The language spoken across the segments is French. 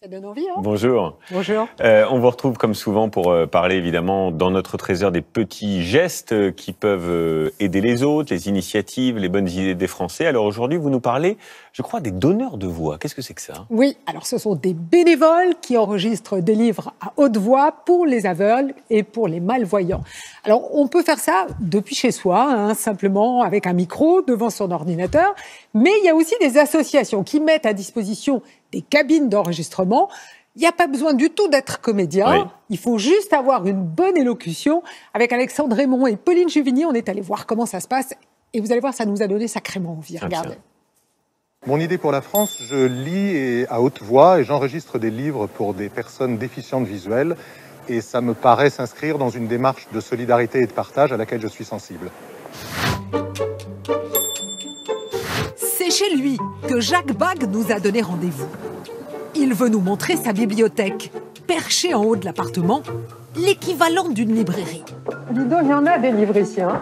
Ça donne envie, hein? Bonjour. Bonjour. On vous retrouve comme souvent pour parler évidemment dans notre trésor des petits gestes qui peuvent aider les autres, les initiatives, les bonnes idées des Français. Alors aujourd'hui, vous nous parlez, je crois, des donneurs de voix. Qu'est-ce que c'est que ça? Oui, alors ce sont des bénévoles qui enregistrent des livres à haute voix pour les aveugles et pour les malvoyants. Alors on peut faire ça depuis chez soi, hein, simplement avec un micro devant son ordinateur, mais il y a aussi des associations qui mettent à disposition des cabines d'enregistrement. Il n'y a pas besoin du tout d'être comédien, Oui. Il faut juste avoir une bonne élocution. Avec Alexandre Raymond et Pauline Juvigny, on est allé voir comment ça se passe et vous allez voir, ça nous a donné sacrément envie. Regardez. Tiens. Mon idée pour la France, je lis à haute voix et j'enregistre des livres pour des personnes déficientes visuelles et ça me paraît s'inscrire dans une démarche de solidarité et de partage à laquelle je suis sensible. C'est chez lui que Jacques Bag nous a donné rendez-vous. Il veut nous montrer sa bibliothèque, perchée en haut de l'appartement, l'équivalent d'une librairie. Dis donc, il y en a des livres ici, hein?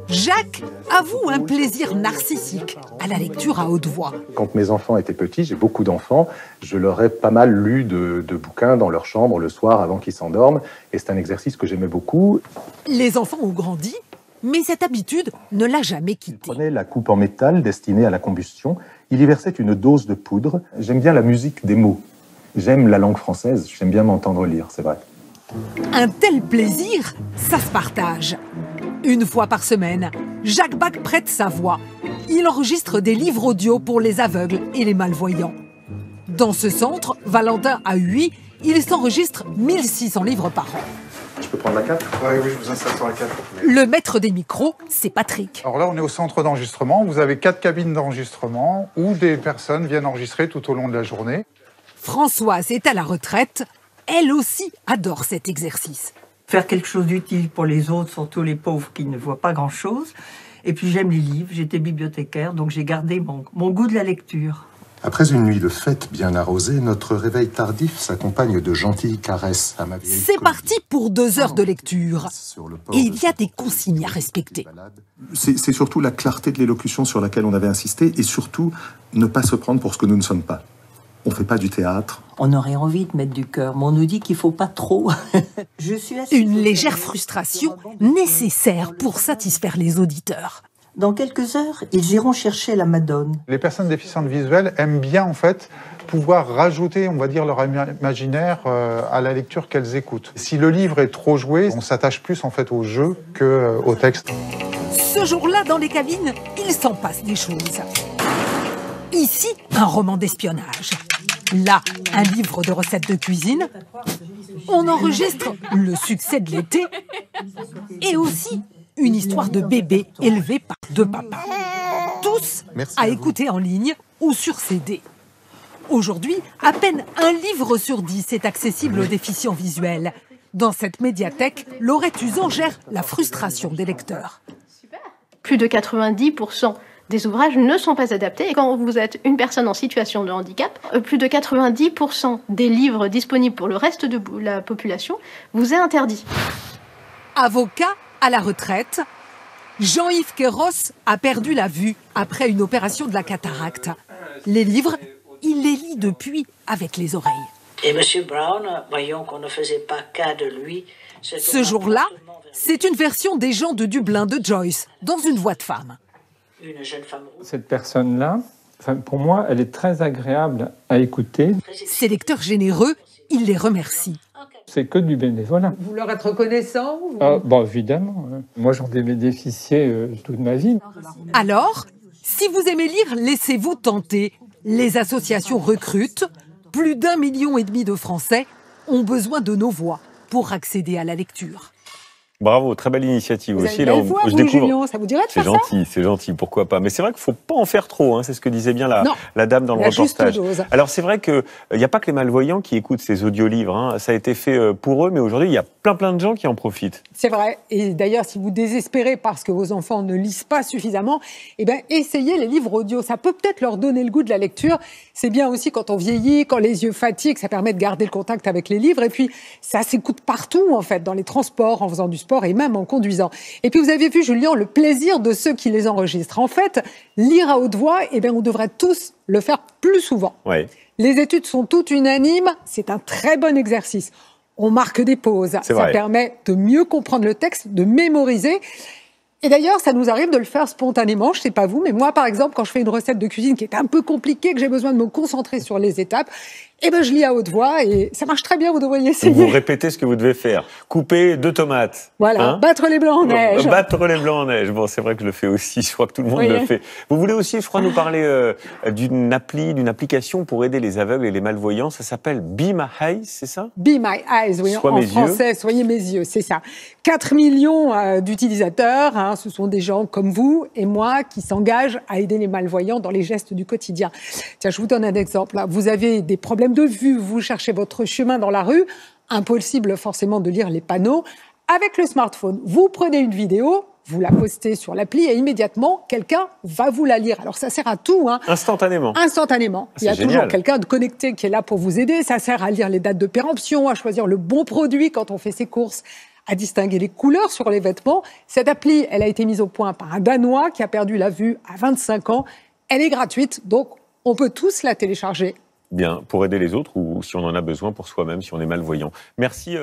Jacques avoue un plaisir narcissique à la lecture à haute voix. Quand mes enfants étaient petits, j'ai beaucoup d'enfants, je leur ai pas mal lu de bouquins dans leur chambre le soir avant qu'ils s'endorment et c'est un exercice que j'aimais beaucoup. Les enfants ont grandi, mais cette habitude ne l'a jamais Il quittée. prenait la coupe en métal destinée à la combustion, il y versait une dose de poudre. J'aime bien la musique des mots, j'aime la langue française, j'aime bien m'entendre lire, c'est vrai. Un tel plaisir, ça se partage. Une fois par semaine, Jacques Bag prête sa voix. Il enregistre des livres audio pour les aveugles et les malvoyants. Dans ce centre, Valentin a 8, il s'enregistre 1600 livres par an. Je peux prendre la carte? Oui, je vous installe sur la carte. Le maître des micros, c'est Patrick. Alors là, on est au centre d'enregistrement. Vous avez 4 cabines d'enregistrement où des personnes viennent enregistrer tout au long de la journée. Françoise est à la retraite. Elle aussi adore cet exercice. Faire quelque chose d'utile pour les autres, surtout les pauvres qui ne voient pas grand-chose. Et puis j'aime les livres, j'étais bibliothécaire, donc j'ai gardé mon goût de la lecture. Après une nuit de fête bien arrosée, notre réveil tardif s'accompagne de gentilles caresses à ma vieille C'est copine. parti pour 2 heures de lecture. Sur le port Et il de y a son des portefeuille consignes à respecter. C'est surtout la clarté de l'élocution sur laquelle on avait insisté et surtout ne pas se prendre pour ce que nous ne sommes pas. On ne fait pas du théâtre. On aurait envie de mettre du cœur, mais on nous dit qu'il ne faut pas trop. Je suis assise Une au légère cabinet. frustration nécessaire pour satisfaire les auditeurs. Dans quelques heures, ils iront chercher la Madone. Les personnes déficientes visuelles aiment bien, en fait, pouvoir rajouter, on va dire, leur imaginaire à la lecture qu'elles écoutent. Si le livre est trop joué, on s'attache plus, en fait, au jeu qu'au texte. Ce jour-là, dans les cabines, il s'en passe des choses. Ici, un roman d'espionnage. Là, un livre de recettes de cuisine. On enregistre le succès de l'été. Et aussi une histoire de bébé élevé par 2 papas. Tous Merci à à vous. écouter en ligne ou sur CD. Aujourd'hui, à peine un livre sur 10 est accessible aux déficients visuels. Dans cette médiathèque, Laurette Usan gère la frustration des lecteurs. Plus de 90% des ouvrages ne sont pas adaptés. Et quand vous êtes une personne en situation de handicap, plus de 90% des livres disponibles pour le reste de la population vous est interdit. Avocat à la retraite, Jean-Yves Queyros a perdu la vue après une opération de la cataracte. Les livres, il les lit depuis avec les oreilles. Et M. Brown, voyant qu'on ne faisait pas cas de lui... Ce jour-là, c'est une version des gens de Dublin de Joyce, dans une voix de femme. Une jeune femme rouge. Cette personne-là, pour moi, elle est très agréable à écouter. Ces lecteurs généreux, il les remercie. C'est que du bénévolat. Vous leur êtes reconnaissant Ah, bon, évidemment. Moi, j'en ai bénéficié toute ma vie. Alors, si vous aimez lire, laissez-vous tenter. Les associations recrutent. Plus d'1,5 million de Français ont besoin de nos voix pour accéder à la lecture. Bravo, très belle initiative Vous aussi. avez une belle voix, je vous, découvre. Julien, ça vous dirait de C'est faire ça? c'est gentil, pourquoi pas. Mais c'est vrai qu'il ne faut pas en faire trop, hein, c'est ce que disait bien Non, la dame dans le la juste reportage. dose. Alors c'est vrai qu'il n'y a pas que les malvoyants qui écoutent ces audiolivres, hein. Ça a été fait pour eux, mais aujourd'hui il y a plein de gens qui en profitent. C'est vrai. Et d'ailleurs, si vous désespérez parce que vos enfants ne lisent pas suffisamment, eh ben, essayez les livres audio. Ça peut peut-être leur donner le goût de la lecture. C'est bien aussi quand on vieillit, quand les yeux fatiguent, ça permet de garder le contact avec les livres. Et puis, ça s'écoute partout, en fait, dans les transports, en faisant du sport. transport et même en conduisant. Et puis vous avez vu, Julien, le plaisir de ceux qui les enregistrent. En fait, lire à haute voix, eh bien, on devrait tous le faire plus souvent. Ouais. Les études sont toutes unanimes, c'est un très bon exercice. On marque des pauses, ça permet de mieux comprendre le texte, de mémoriser. Et d'ailleurs, ça nous arrive de le faire spontanément, je ne sais pas vous, mais moi, par exemple, quand je fais une recette de cuisine qui est un peu compliquée, que j'ai besoin de me concentrer sur les étapes, eh ben, je lis à haute voix et ça marche très bien, vous devriez essayer. Vous répétez ce que vous devez faire. Couper 2 tomates. Voilà, battre les blancs en neige. Battre les blancs en neige. Bon, c'est vrai que je le fais aussi, je crois que tout le monde le fait. Vous voulez aussi, je crois, nous parler d'une application pour aider les aveugles et les malvoyants. Ça s'appelle Be My Eyes, c'est ça? Be My Eyes, oui, en français, soyez mes yeux, c'est ça. 4 millions d'utilisateurs, hein, ce sont des gens comme vous et moi qui s'engagent à aider les malvoyants dans les gestes du quotidien. Tiens, je vous donne un exemple. Vous avez des problèmes de vue, vous cherchez votre chemin dans la rue, impossible forcément de lire les panneaux. Avec le smartphone, vous prenez une vidéo, vous la postez sur l'appli et immédiatement, quelqu'un va vous la lire. Alors ça sert à tout. Hein. Instantanément. Instantanément. Il y a toujours quelqu'un de connecté qui est là pour vous aider. Ça sert à lire les dates de péremption, à choisir le bon produit quand on fait ses courses, à distinguer les couleurs sur les vêtements. Cette appli, elle a été mise au point par un Danois qui a perdu la vue à 25 ans. Elle est gratuite, donc on peut tous la télécharger. Bien, pour aider les autres ou si on en a besoin pour soi-même, si on est malvoyant. Merci.